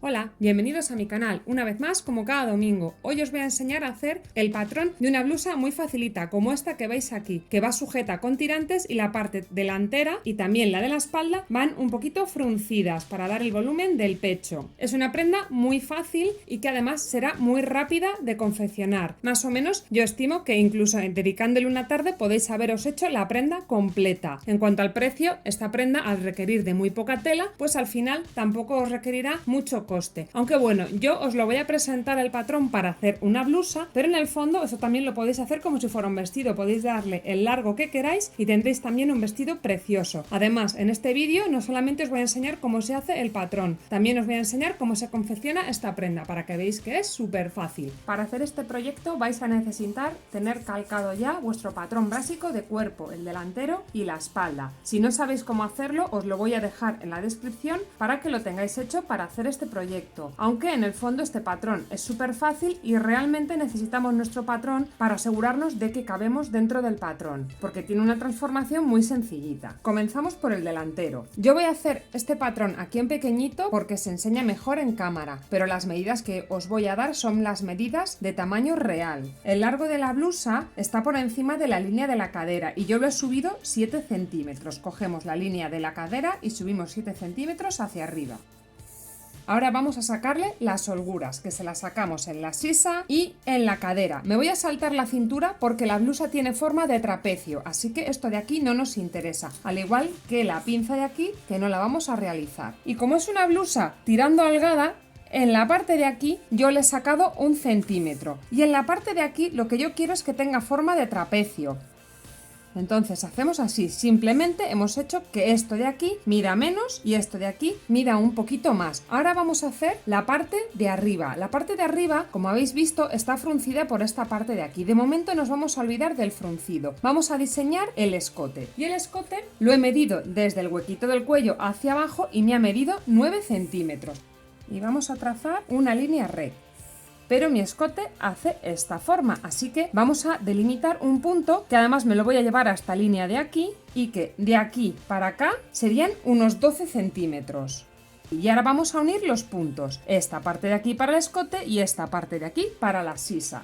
Hola, bienvenidos a mi canal, una vez más como cada domingo. Hoy os voy a enseñar a hacer el patrón de una blusa muy facilita, como esta que veis aquí, que va sujeta con tirantes y la parte delantera y también la de la espalda van un poquito fruncidas para dar el volumen del pecho. Es una prenda muy fácil y que además será muy rápida de confeccionar. Más o menos yo estimo que incluso dedicándole una tarde podéis haberos hecho la prenda completa. En cuanto al precio, esta prenda al requerir de muy poca tela, pues al final tampoco os requerirá mucho coste. Aunque bueno, yo os lo voy a presentar el patrón para hacer una blusa, pero en el fondo eso también lo podéis hacer como si fuera un vestido. Podéis darle el largo que queráis y tendréis también un vestido precioso. Además, en este vídeo no solamente os voy a enseñar cómo se hace el patrón, también os voy a enseñar cómo se confecciona esta prenda para que veáis que es súper fácil. Para hacer este proyecto vais a necesitar tener calcado ya vuestro patrón básico de cuerpo, el delantero y la espalda. Si no sabéis cómo hacerlo, os lo voy a dejar en la descripción para que lo tengáis hecho para hacer este proyecto. Aunque en el fondo este patrón es súper fácil y realmente necesitamos nuestro patrón para asegurarnos de que cabemos dentro del patrón, porque tiene una transformación muy sencillita. Comenzamos por el delantero. Yo voy a hacer este patrón aquí en pequeñito porque se enseña mejor en cámara, pero las medidas que os voy a dar son las medidas de tamaño real. El largo de la blusa está por encima de la línea de la cadera y yo lo he subido 7 centímetros. Cogemos la línea de la cadera y subimos 7 centímetros hacia arriba. Ahora vamos a sacarle las holguras, que se las sacamos en la sisa y en la cadera. Me voy a saltar la cintura porque la blusa tiene forma de trapecio, así que esto de aquí no nos interesa, al igual que la pinza de aquí, que no la vamos a realizar. Y como es una blusa tirando holgada, en la parte de aquí yo le he sacado 1 centímetro y en la parte de aquí lo que yo quiero es que tenga forma de trapecio. Entonces hacemos así, simplemente hemos hecho que esto de aquí mida menos y esto de aquí mida un poquito más. Ahora vamos a hacer la parte de arriba. La parte de arriba, como habéis visto, está fruncida por esta parte de aquí. De momento nos vamos a olvidar del fruncido. Vamos a diseñar el escote. Y el escote lo he medido desde el huequito del cuello hacia abajo y me ha medido 9 centímetros. Y vamos a trazar una línea recta. Pero mi escote hace esta forma, así que vamos a delimitar un punto que además me lo voy a llevar a esta línea de aquí y que de aquí para acá serían unos 12 centímetros. Y ahora vamos a unir los puntos, esta parte de aquí para el escote y esta parte de aquí para la sisa.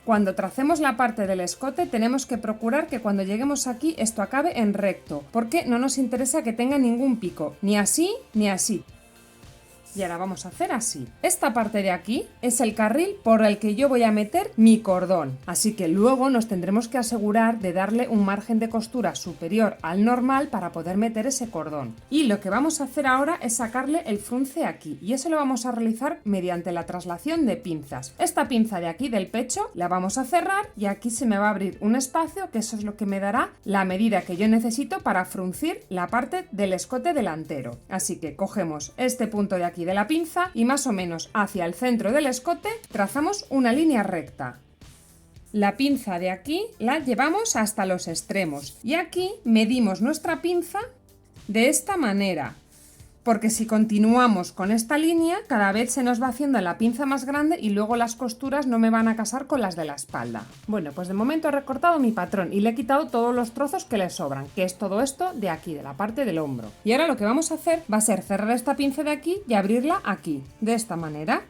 Cuando tracemos la parte del escote tenemos que procurar que cuando lleguemos aquí esto acabe en recto, porque no nos interesa que tenga ningún pico, ni así ni así. Y ahora vamos a hacer así. Esta parte de aquí es el carril por el que yo voy a meter mi cordón. Así que luego nos tendremos que asegurar de darle un margen de costura superior al normal para poder meter ese cordón. Y lo que vamos a hacer ahora es sacarle el frunce aquí. Y eso lo vamos a realizar mediante la traslación de pinzas. Esta pinza de aquí del pecho la vamos a cerrar y aquí se me va a abrir un espacio que eso es lo que me dará la medida que yo necesito para fruncir la parte del escote delantero. Así que cogemos este punto de aquí de la pinza y más o menos hacia el centro del escote trazamos una línea recta. La pinza de aquí la llevamos hasta los extremos y aquí medimos nuestra pinza de esta manera, porque si continuamos con esta línea cada vez se nos va haciendo la pinza más grande y luego las costuras no me van a casar con las de la espalda. Bueno, pues de momento he recortado mi patrón y le he quitado todos los trozos que le sobran, que es todo esto de aquí, de la parte del hombro. Y ahora lo que vamos a hacer va a ser cerrar esta pinza de aquí y abrirla aquí, de esta manera.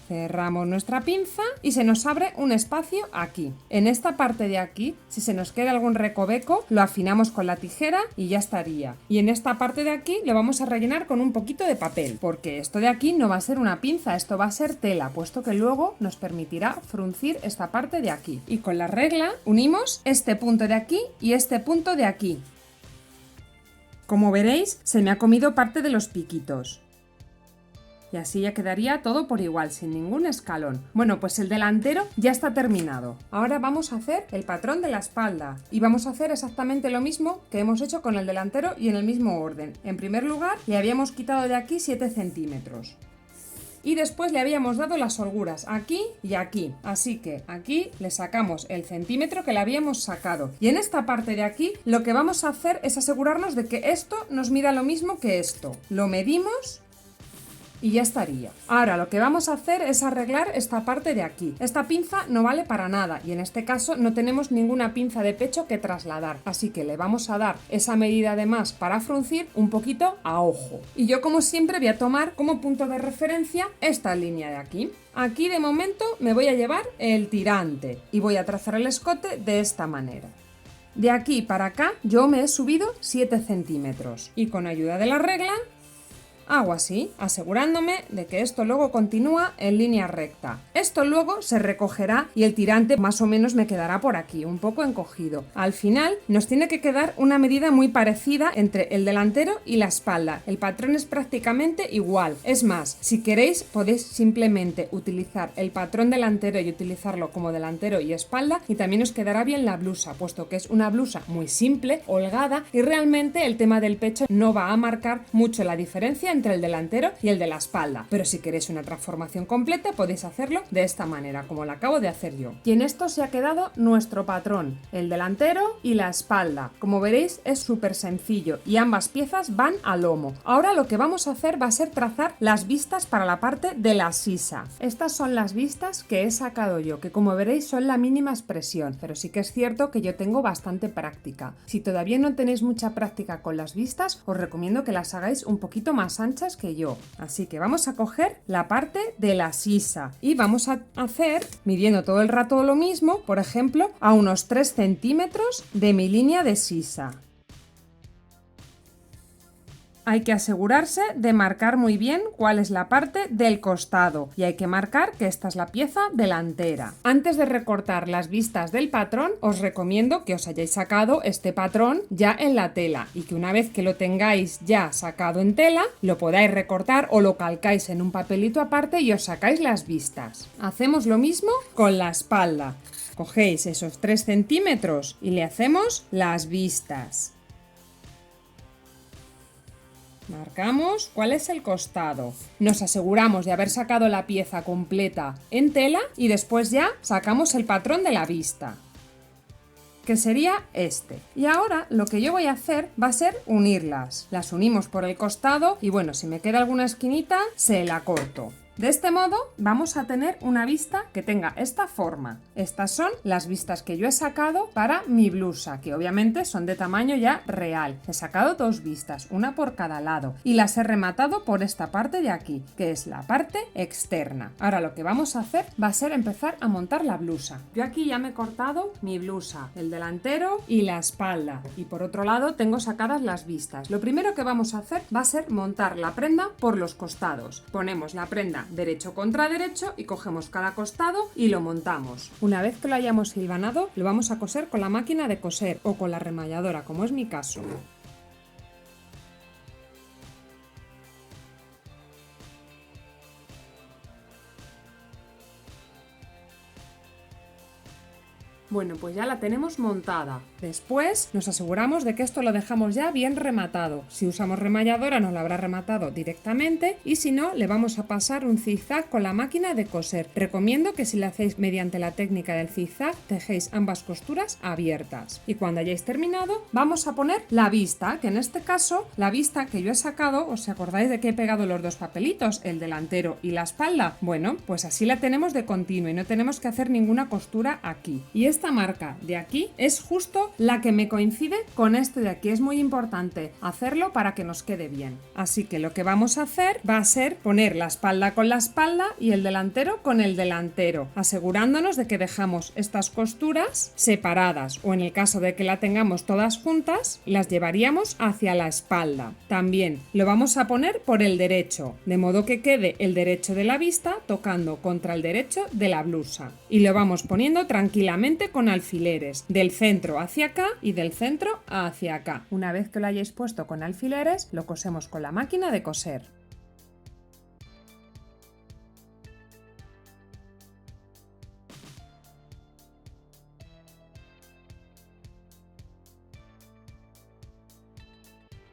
Cerramos nuestra pinza y se nos abre un espacio aquí. En esta parte de aquí, si se nos queda algún recoveco, lo afinamos con la tijera y ya estaría. Y en esta parte de aquí lo vamos a rellenar con un poquito de papel, porque esto de aquí no va a ser una pinza, esto va a ser tela, puesto que luego nos permitirá fruncir esta parte de aquí. Y con la regla unimos este punto de aquí y este punto de aquí. Como veréis, se me ha comido parte de los piquitos. Y así ya quedaría todo por igual, sin ningún escalón. Bueno, pues el delantero ya está terminado. Ahora vamos a hacer el patrón de la espalda. Y vamos a hacer exactamente lo mismo que hemos hecho con el delantero y en el mismo orden. En primer lugar, le habíamos quitado de aquí 7 centímetros. Y después le habíamos dado las holguras aquí y aquí. Así que aquí le sacamos el centímetro que le habíamos sacado. Y en esta parte de aquí lo que vamos a hacer es asegurarnos de que esto nos mida lo mismo que esto. Lo medimos y ya estaría. Ahora lo que vamos a hacer es arreglar esta parte de aquí. Esta pinza no vale para nada y en este caso no tenemos ninguna pinza de pecho que trasladar, así que le vamos a dar esa medida de más para fruncir un poquito a ojo. Y yo, como siempre, voy a tomar como punto de referencia esta línea de aquí. Aquí de momento me voy a llevar el tirante y voy a trazar el escote de esta manera. De aquí para acá yo me he subido 7 centímetros y con ayuda de la regla hago así, asegurándome de que esto luego continúa en línea recta. Esto luego se recogerá y el tirante más o menos me quedará por aquí, un poco encogido. Al final nos tiene que quedar una medida muy parecida entre el delantero y la espalda. El patrón es prácticamente igual. Es más, si queréis podéis simplemente utilizar el patrón delantero y utilizarlo como delantero y espalda y también os quedará bien la blusa, puesto que es una blusa muy simple, holgada y realmente el tema del pecho no va a marcar mucho la diferencia entre el delantero y el de la espalda, pero si queréis una transformación completa podéis hacerlo de esta manera, como lo acabo de hacer yo. Y en esto se ha quedado nuestro patrón, el delantero y la espalda. Como veréis es súper sencillo y ambas piezas van al lomo. Ahora lo que vamos a hacer va a ser trazar las vistas para la parte de la sisa. Estas son las vistas que he sacado yo, que como veréis son la mínima expresión, pero sí que es cierto que yo tengo bastante práctica. Si todavía no tenéis mucha práctica con las vistas, os recomiendo que las hagáis un poquito más anchas que yo. Así que vamos a coger la parte de la sisa y vamos a hacer, midiendo todo el rato lo mismo, por ejemplo, a unos 3 centímetros de mi línea de sisa. Hay que asegurarse de marcar muy bien cuál es la parte del costado y hay que marcar que esta es la pieza delantera. Antes de recortar las vistas del patrón, os recomiendo que os hayáis sacado este patrón ya en la tela y que una vez que lo tengáis ya sacado en tela, lo podáis recortar o lo calcáis en un papelito aparte y os sacáis las vistas. Hacemos lo mismo con la espalda. Cogéis esos 3 centímetros y le hacemos las vistas. Marcamos cuál es el costado. Nos aseguramos de haber sacado la pieza completa en tela y después ya sacamos el patrón de la vista, que sería este. Y ahora lo que yo voy a hacer va a ser unirlas. Las unimos por el costado y bueno, si me queda alguna esquinita, se la corto. De este modo vamos a tener una vista que tenga esta forma. Estas son las vistas que yo he sacado para mi blusa, que obviamente son de tamaño ya real. He sacado 2 vistas, una por cada lado, y las he rematado por esta parte de aquí, que es la parte externa. Ahora lo que vamos a hacer va a ser empezar a montar la blusa. Yo aquí ya me he cortado mi blusa, el delantero y la espalda, y por otro lado tengo sacadas las vistas. Lo primero que vamos a hacer va a ser montar la prenda por los costados. Ponemos la prenda derecho contra derecho y cogemos cada costado y lo montamos. Una vez que lo hayamos hilvanado, lo vamos a coser con la máquina de coser o con la remalladora, como es mi caso. Bueno, pues ya la tenemos montada. Después nos aseguramos de que esto lo dejamos ya bien rematado. Si usamos remalladora nos lo habrá rematado directamente y si no, le vamos a pasar un zigzag con la máquina de coser. Recomiendo que si lo hacéis mediante la técnica del zigzag, dejéis ambas costuras abiertas. Y cuando hayáis terminado, vamos a poner la vista, que en este caso, la vista que yo he sacado, ¿os acordáis de que he pegado los 2 papelitos, el delantero y la espalda? Bueno, pues así la tenemos de continuo y no tenemos que hacer ninguna costura aquí. Y esta marca de aquí es justo la que me coincide con este de aquí. Es muy importante hacerlo para que nos quede bien. Así que lo que vamos a hacer va a ser poner la espalda con la espalda y el delantero con el delantero, asegurándonos de que dejamos estas costuras separadas o en el caso de que la tengamos todas juntas, las llevaríamos hacia la espalda. También lo vamos a poner por el derecho, de modo que quede el derecho de la vista tocando contra el derecho de la blusa. Y lo vamos poniendo tranquilamente con alfileres, del centro hacia acá y del centro hacia acá. Una vez que lo hayáis puesto con alfileres, lo cosemos con la máquina de coser.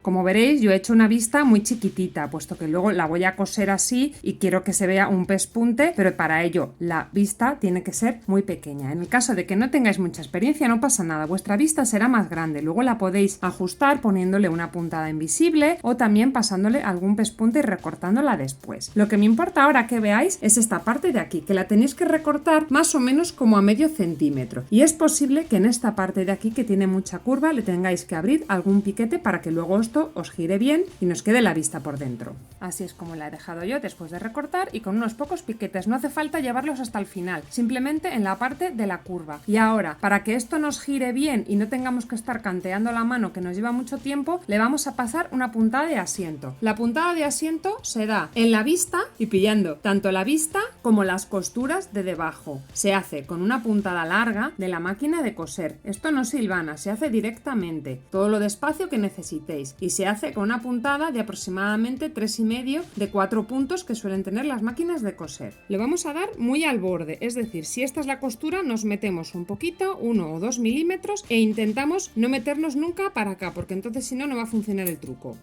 Como veréis, yo he hecho una vista muy chiquitita, puesto que luego la voy a coser así y quiero que se vea un pespunte, pero para ello la vista tiene que ser muy pequeña. En el caso de que no tengáis mucha experiencia, no pasa nada, vuestra vista será más grande. Luego la podéis ajustar poniéndole una puntada invisible o también pasándole algún pespunte y recortándola después. Lo que me importa ahora que veáis es esta parte de aquí, que la tenéis que recortar más o menos como a medio centímetro. Y es posible que en esta parte de aquí, que tiene mucha curva, le tengáis que abrir algún piquete para que luego esto os gire bien y nos quede la vista por dentro. Así es como la he dejado yo después de recortar y con unos pocos piquetes. No hace falta llevarlos hasta el final, simplemente en la parte de la curva. Y ahora, para que esto nos gire bien y no tengamos que estar canteando la mano, que nos lleva mucho tiempo, le vamos a pasar una puntada de asiento. La puntada de asiento se da en la vista y pillando tanto la vista como las costuras de debajo. Se hace con una puntada larga de la máquina de coser. Esto no se hilvana, se hace directamente, todo lo despacio que necesitéis. Y se hace con una puntada de aproximadamente 3,5 de 4 puntos que suelen tener las máquinas de coser. Le vamos a dar muy al borde, es decir, si esta es la costura, nos metemos un poquito, 1 o 2 milímetros, e intentamos no meternos nunca para acá, porque entonces si no, no va a funcionar el truco.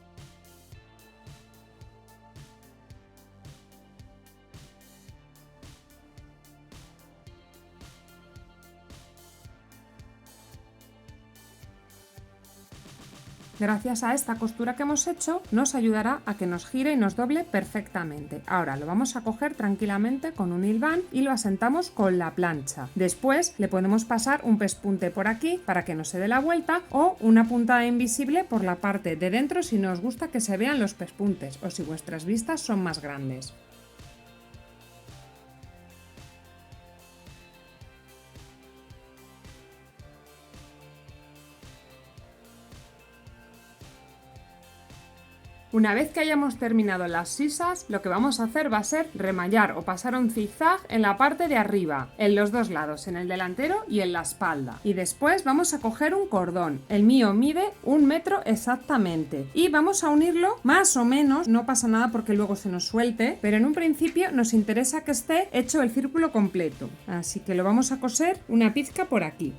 Gracias a esta costura que hemos hecho, nos ayudará a que nos gire y nos doble perfectamente. Ahora lo vamos a coger tranquilamente con un hilván y lo asentamos con la plancha. Después le podemos pasar un pespunte por aquí para que no se dé la vuelta o una puntada invisible por la parte de dentro si no os gusta que se vean los pespuntes o si vuestras vistas son más grandes. Una vez que hayamos terminado las sisas, lo que vamos a hacer va a ser remallar o pasar un zigzag en la parte de arriba, en los dos lados, en el delantero y en la espalda. Y después vamos a coger un cordón. El mío mide 1 metro exactamente. Y vamos a unirlo más o menos, no pasa nada porque luego se nos suelte, pero en un principio nos interesa que esté hecho el círculo completo. Así que lo vamos a coser una pizca por aquí.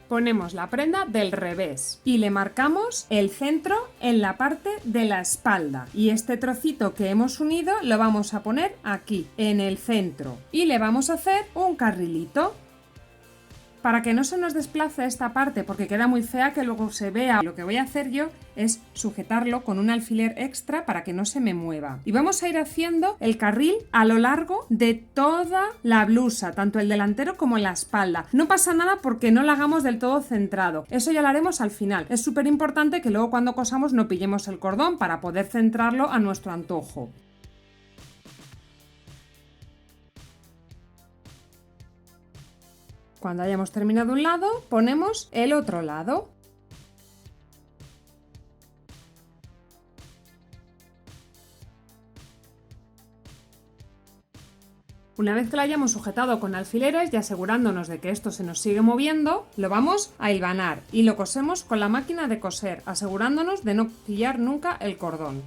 Ponemos la prenda del revés y le marcamos el centro en la parte de la espalda. Y este trocito que hemos unido lo vamos a poner aquí, en el centro. Y le vamos a hacer un carrilito. Para que no se nos desplace esta parte, porque queda muy fea que luego se vea, lo que voy a hacer yo es sujetarlo con un alfiler extra para que no se me mueva. Y vamos a ir haciendo el carril a lo largo de toda la blusa, tanto el delantero como la espalda. No pasa nada porque no lo hagamos del todo centrado, eso ya lo haremos al final. Es súper importante que luego cuando cosamos no pillemos el cordón para poder centrarlo a nuestro antojo. Cuando hayamos terminado un lado, ponemos el otro lado. Una vez que lo hayamos sujetado con alfileres y asegurándonos de que esto se nos sigue moviendo, lo vamos a hilvanar y lo cosemos con la máquina de coser, asegurándonos de no pillar nunca el cordón.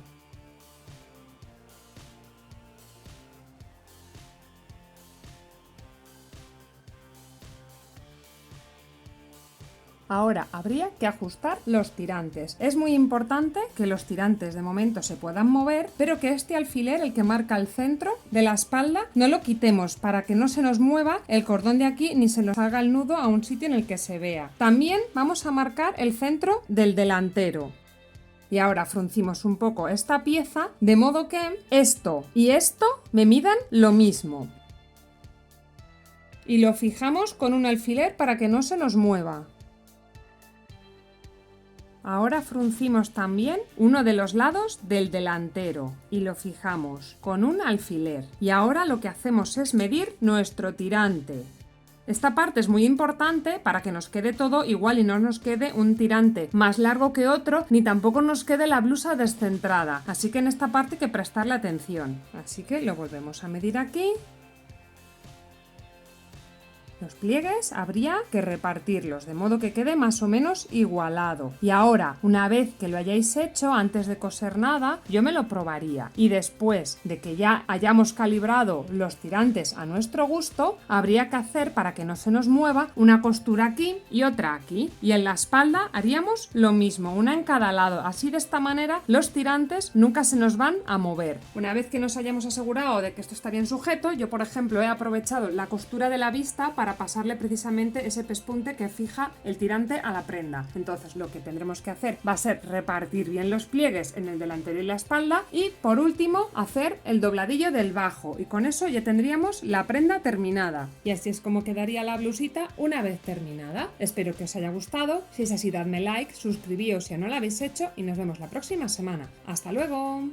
Ahora habría que ajustar los tirantes. Es muy importante que los tirantes de momento se puedan mover, pero que este alfiler, el que marca el centro de la espalda, no lo quitemos para que no se nos mueva el cordón de aquí ni se nos haga el nudo a un sitio en el que se vea. También vamos a marcar el centro del delantero. Y ahora fruncimos un poco esta pieza, de modo que esto y esto me midan lo mismo. Y lo fijamos con un alfiler para que no se nos mueva. Ahora fruncimos también uno de los lados del delantero y lo fijamos con un alfiler. Y ahora lo que hacemos es medir nuestro tirante. Esta parte es muy importante para que nos quede todo igual y no nos quede un tirante más largo que otro, ni tampoco nos quede la blusa descentrada. Así que en esta parte hay que prestarle atención. Así que lo volvemos a medir aquí. Los pliegues habría que repartirlos de modo que quede más o menos igualado. Y ahora, una vez que lo hayáis hecho, antes de coser nada, yo me lo probaría. Y después de que ya hayamos calibrado los tirantes a nuestro gusto, habría que hacer, para que no se nos mueva, una costura aquí y otra aquí. Y en la espalda haríamos lo mismo, una en cada lado. Así, de esta manera, los tirantes nunca se nos van a mover. Una vez que nos hayamos asegurado de que esto está bien sujeto, yo por ejemplo he aprovechado la costura de la vista para pasarle precisamente ese pespunte que fija el tirante a la prenda. Entonces lo que tendremos que hacer va a ser repartir bien los pliegues en el delantero y la espalda y por último hacer el dobladillo del bajo, y con eso ya tendríamos la prenda terminada. Y así es como quedaría la blusita una vez terminada. Espero que os haya gustado. Si es así, dadme like, suscribíos si no lo habéis hecho y nos vemos la próxima semana. ¡Hasta luego!